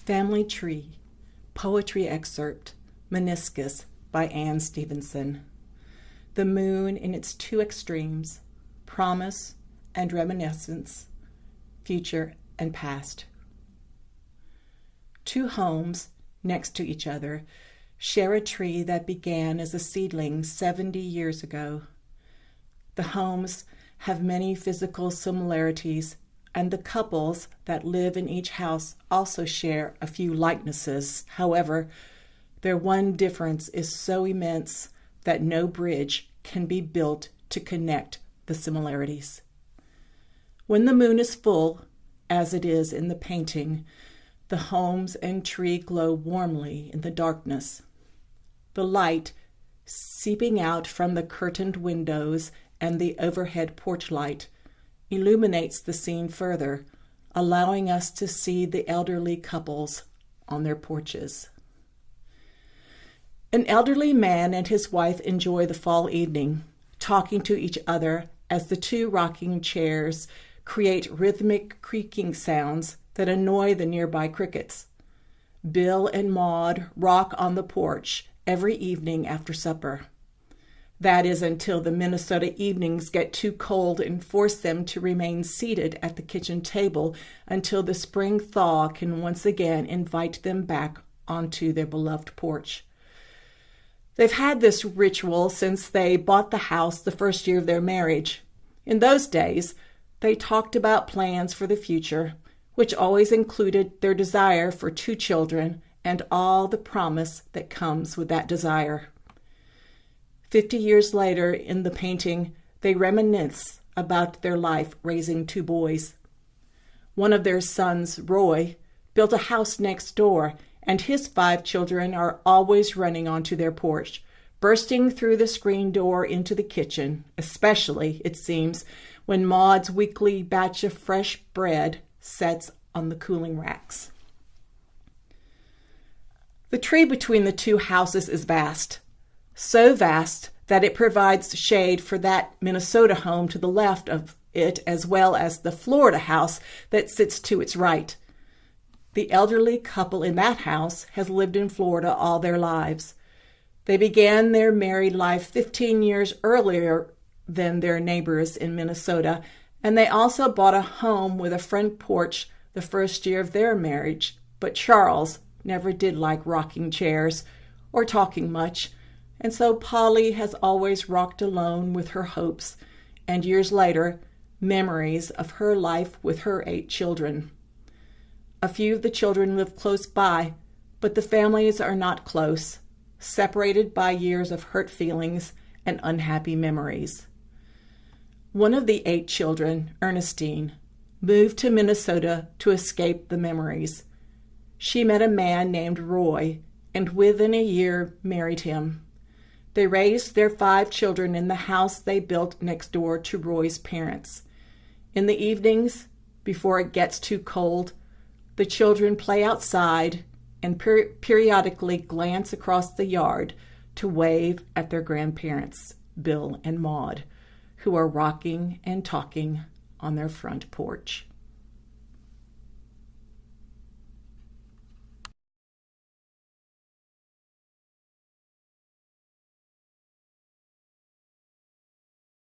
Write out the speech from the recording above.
Family Tree, Poetry Excerpt, Meniscus by Anne Stevenson. The moon in its two extremes, promise and reminiscence, future and past. Two homes next to each other share a tree that began as a seedling 70 years ago. The homes have many physical similarities, and the couples that live in each house also share a few likenesses. However, their one difference is so immense that no bridge can be built to connect the similarities. When the moon is full, as it is in the painting, the homes and tree glow warmly in the darkness. The light, seeping out from the curtained windows and the overhead porch light, illuminates the scene further, allowing us to see the elderly couples on their porches. An elderly man and his wife enjoy the fall evening, talking to each other as the two rocking chairs create rhythmic creaking sounds that annoy the nearby crickets. Bill and Maud rock on the porch every evening after supper. That is until the Minnesota evenings get too cold and force them to remain seated at the kitchen table until the spring thaw can once again invite them back onto their beloved porch. They've had this ritual since they bought the house the first year of their marriage. In those days, they talked about plans for the future, which always included their desire for 2 children and all the promise that comes with that desire. 50 years later, in the painting, they reminisce about their life raising 2 boys. One of their sons, Roy, built a house next door, and his 5 children are always running onto their porch, bursting through the screen door into the kitchen, especially, it seems, when Maud's weekly batch of fresh bread sets on the cooling racks. The tree between the 2 houses is vast, so vast that it provides shade for that Minnesota home to the left of it, as well as the Florida house that sits to its right. The elderly couple in that house has lived in Florida all their lives. They began their married life 15 years earlier than their neighbors in Minnesota, and they also bought a home with a front porch the first year of their marriage. But Charles never did like rocking chairs or talking much, and so Polly has always rocked alone with her hopes, and years later, memories of her life with her 8 children. A few of the children live close by, but the families are not close, separated by years of hurt feelings and unhappy memories. One of the 8 children, Ernestine, moved to Minnesota to escape the memories. She met a man named Roy, and within a year married him. They raised their 5 children in the house they built next door to Roy's parents. In the evenings, before it gets too cold, the children play outside and periodically glance across the yard to wave at their grandparents, Bill and Maud, who are rocking and talking on their front porch.